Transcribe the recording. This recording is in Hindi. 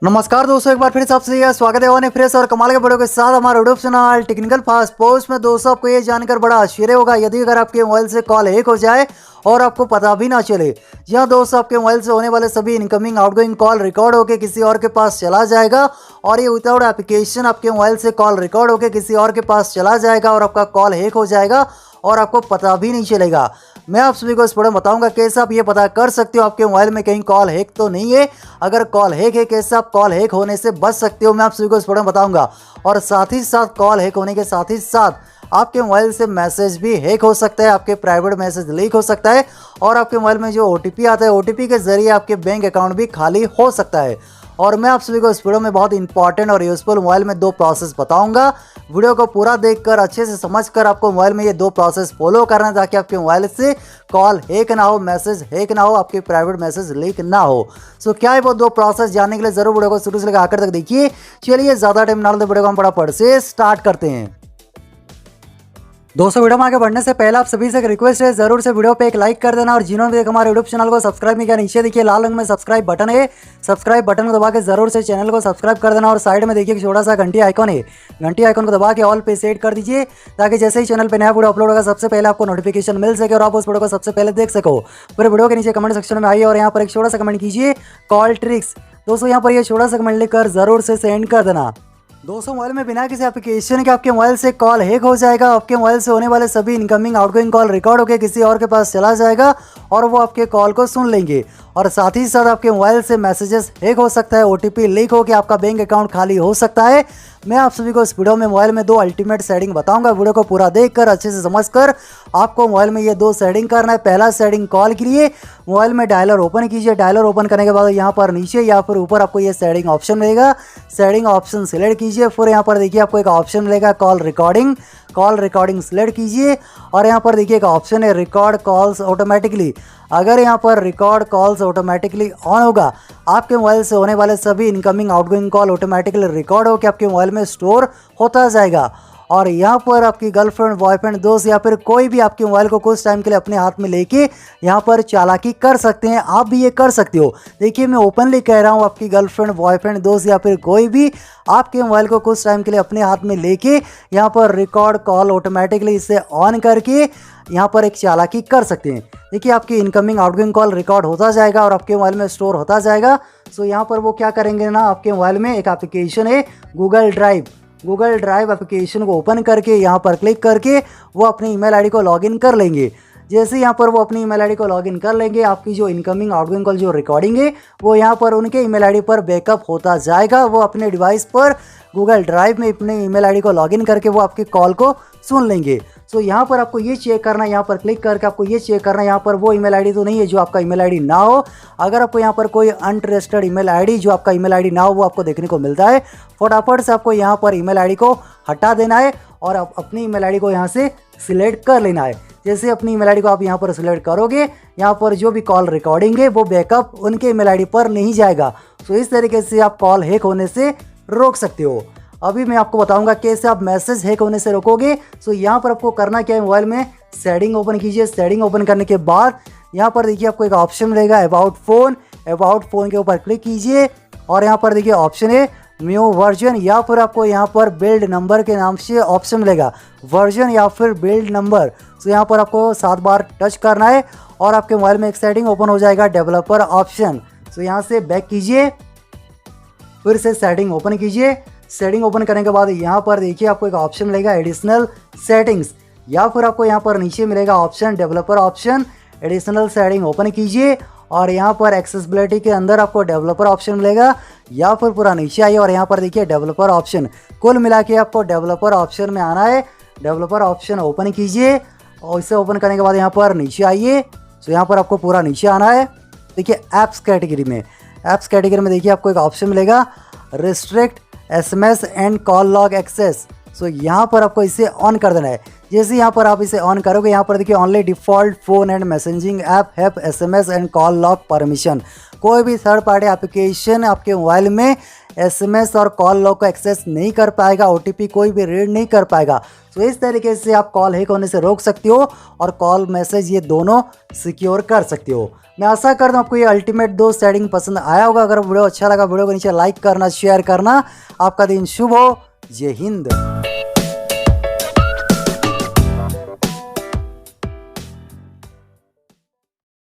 नमस्कार दोस्तों, एक बार फिर से आपसे स्वागत है और फ्रेश और कमाल के वीडियो के साथ हमारे YouTube channel technical fast post में। दोस्तों आपको ये जानकर बड़ा आश्चर्य होगा यदि अगर आपके मोबाइल से कॉल हैक हो जाए और आपको पता भी ना चले। जी हाँ दोस्तों, आपके मोबाइल से होने वाले सभी इनकमिंग आउटगोइंग कॉल रिकॉर्ड होकर किसी और के पास चला जाएगा और ये विदाउट एप्लीकेशन आपके मोबाइल से कॉल रिकॉर्ड होकर किसी और के पास चला जाएगा और आपका कॉल हैक हो जाएगा और आपको पता भी नहीं चलेगा। मैं आप सभी को इस वीडियो में बताऊंगा कैसे आप ये पता कर सकते हो आपके मोबाइल में कहीं कॉल हैक तो नहीं है। अगर कॉल हैक है कैसे आप कॉल हैक होने से बच सकते हो, मैं आप सभी को इस वीडियो में बताऊंगा। और साथ ही साथ कॉल हैक होने के साथ ही साथ आपके मोबाइल से मैसेज भी हैक हो सकता है, आपके प्राइवेट मैसेज लीक हो सकता है और आपके मोबाइल में जो OTP आता है OTP के जरिए आपके बैंक अकाउंट भी खाली हो सकता है। और मैं आप सभी को इस वीडियो में बहुत इंपॉर्टेंट और यूजफुल मोबाइल में 2 प्रोसेस बताऊंगा। वीडियो को पूरा देखकर अच्छे से समझकर आपको मोबाइल में ये 2 प्रोसेस फॉलो करना है ताकि आपके मोबाइल से कॉल हैक ना हो, मैसेज हैक ना हो, आपके प्राइवेट मैसेज लीक ना हो। सो क्या है वो 2 प्रोसेस, जानने के लिए जरूर वीडियो को शुरू से लेकर आखिर तक देखिए। चलिए ज़्यादा टाइम ना लेते वीडियो को हम फटाफट से स्टार्ट करते हैं। दोस्तों वीडियो में आगे बढ़ने से पहले आप सभी से एक रिक्वेस्ट है, जरूर से वीडियो पे एक लाइक कर देना और जिन्होंने भी हमारे यूट्यूब चैनल को सब्सक्राइब नहीं किया नीचे देखिए लाल रंग में सब्सक्राइब बटन है, सब्सक्राइब बटन को दबा के जरूर से चैनल को सब्सक्राइब कर देना और साइड में देखिए छोटा सा घंटी आइकॉन है, घंटी आइकॉन को दबा के ऑल पे सेट कर दीजिए ताकि जैसे ही चैनल पे नया वीडियो अपलोड होगा सबसे पहले आपको नोटिफिकेशन मिल सके और आप उस वीडियो को सबसे पहले देख सको। फिर वीडियो के नीचे कमेंट सेक्शन में आइए और यहाँ पर एक छोटा सा कमेंट कीजिए कॉल ट्रिक्स। दोस्तों यहाँ पर ये छोटा सा कमेंट लिखकर जरूर से सेंड कर देना। दोस्तों मोबाइल में बिना किसी एप्लीकेशन के आपके मोबाइल से कॉल हैक हो जाएगा, आपके मोबाइल से होने वाले सभी इनकमिंग आउटगोइंग कॉल रिकॉर्ड होकर किसी और के पास चला जाएगा और वो आपके कॉल को सुन लेंगे और साथ ही साथ आपके मोबाइल से मैसेजेस हैक हो सकता है, OTP लीक हो के आपका बैंक अकाउंट खाली हो सकता है। मैं आप सभी को इस वीडियो में मोबाइल में 2 अल्टीमेट सेटिंग बताऊंगा। वीडियो को पूरा देखकर अच्छे से समझकर आपको मोबाइल में ये 2 सेटिंग करना है। पहला सेटिंग कॉल के लिए मोबाइल में डायलर ओपन कीजिए। डायलर ओपन करने के बाद यहाँ पर नीचे या फिर ऊपर आपको ये सेटिंग ऑप्शन मिलेगा, सेटिंग ऑप्शन सिलेक्ट कीजिए। फिर यहाँ पर देखिए आपको एक ऑप्शन मिलेगा call recording, call recording select कीजिए और यहाँ पर देखिए एक ऑप्शन है रिकॉर्ड कॉल्स ऑटोमेटिकली। अगर यहाँ पर रिकॉर्ड कॉल्स ऑटोमेटिकली ऑन होगा आपके मोबाइल से होने वाले सभी incoming outgoing call automatically record होकर आपके मोबाइल में स्टोर होता जाएगा और यहाँ पर आपकी गर्लफ्रेंड, बॉयफ्रेंड, दोस्त या फिर कोई भी आपके मोबाइल को कुछ टाइम के लिए अपने हाथ में लेके यहाँ पर चालाकी कर सकते हैं। आप भी ये कर सकते हो। देखिए मैं ओपनली कह रहा हूँ, आपकी गर्लफ्रेंड, बॉयफ्रेंड, दोस्त या फिर कोई भी आपके मोबाइल को कुछ टाइम के लिए अपने हाथ में लेके यहाँ पर रिकॉर्ड कॉल ऑटोमेटिकली इसे ऑन करके यहाँ पर एक चालाकी कर सकते हैं। देखिए आपकी इनकमिंग आउटगोइंग कॉल रिकॉर्ड होता जाएगा और आपके मोबाइल में स्टोर होता जाएगा। सो यहाँ पर वो क्या करेंगे ना, आपके मोबाइल में एक एप्लीकेशन है गूगल ड्राइव एप्लीकेशन को ओपन करके यहाँ पर क्लिक करके वो अपनी ईमेल आईडी को लॉगिन कर लेंगे। जैसे यहाँ पर वो अपनी ईमेल आईडी को लॉगिन कर लेंगे आपकी जो इनकमिंग आउटगोइंग कॉल जो रिकॉर्डिंग है वो यहाँ पर उनके ईमेल आईडी पर बैकअप होता जाएगा। वो अपने डिवाइस पर गूगल ड्राइव में अपने ईमेल आईडी को लॉगिन करके वो आपकी कॉल को सुन लेंगे। सो यहाँ पर आपको ये चेक करना है, यहाँ पर क्लिक करके आपको ये चेक करना है यहाँ पर वो ईमेल आईडी तो नहीं है जो आपका ईमेल आईडी ना हो। अगर आपको यहाँ पर कोई अनट्रस्टेड ईमेल आईडी जो आपका ईमेल आईडी ना हो वो आपको देखने को मिलता है, फटाफट से आपको यहाँ पर ईमेल आईडी को हटा देना है और आप अपनी ईमेल आईडी को यहाँ से सिलेक्ट कर लेना है। जैसे अपनी ईमेल आईडी को आप यहाँ पर सिलेक्ट करोगे यहाँ पर जो भी कॉल रिकॉर्डिंग है वो बैकअप उनके ईमेल आईडी पर नहीं जाएगा। सो इस तरीके से आप कॉल हैक होने से रोक सकते हो। अभी मैं आपको बताऊंगा कैसे आप मैसेज हैक होने से रोकोगे। सो यहाँ पर आपको करना क्या है, मोबाइल में सेटिंग ओपन कीजिए। सेटिंग ओपन करने के बाद यहाँ पर देखिए आपको एक ऑप्शन मिलेगा अबाउट फ़ोन के ऊपर क्लिक कीजिए और यहाँ पर देखिए ऑप्शन है न्यू वर्जन या फिर आपको यहाँ पर बिल्ड नंबर के नाम से ऑप्शन मिलेगा, वर्जन या फिर बिल्ड नंबर। सो यहाँ पर आपको 7 बार टच करना है और आपके मोबाइल में एक सेटिंग ओपन हो जाएगा डेवलपर ऑप्शन। सो यहाँ से बैक कीजिए, फिर से सेटिंग ओपन कीजिए। सेटिंग ओपन करने के बाद यहाँ पर देखिए आपको एक ऑप्शन मिलेगा एडिशनल सेटिंग्स या फिर आपको यहाँ पर नीचे मिलेगा option developer option. Additional setting open कीजिए और यहाँ पर एक्सेसिबिलिटी के अंदर आपको डेवलपर ऑप्शन मिलेगा या फिर पूरा नीचे आइए और यहाँ पर देखिए डेवलपर ऑप्शन। कुल मिला के आपको डेवलपर ऑप्शन में आना है। डेवलपर ऑप्शन ओपन कीजिए और इसे ओपन करने के बाद यहाँ पर नीचे आइए। तो यहाँ पर आपको पूरा नीचे आना है। देखिए ऐप्स कैटेगरी में देखिए आपको एक ऑप्शन मिलेगा restrict SMS and call log access. So यहाँ पर आपको इसे ऑन कर देना है। जैसे यहाँ पर आप इसे ऑन करोगे यहाँ पर देखिए only default phone and messaging app have SMS and call log permission. कोई भी थर्ड पार्टी एप्लीकेशन आपके मोबाइल में SMS और कॉल लॉग को एक्सेस नहीं कर पाएगा, OTP कोई भी रीड नहीं कर पाएगा। तो इस तरीके से आप कॉल हैक होने से रोक सकते हो और कॉल मैसेज ये दोनों सिक्योर कर सकते हो। मैं आशा करता हूँ आपको ये अल्टीमेट 2 सेटिंग पसंद आया होगा। अगर वीडियो अच्छा लगा वीडियो को नीचे लाइक करना, शेयर करना। आपका दिन शुभ हो। जय हिंद।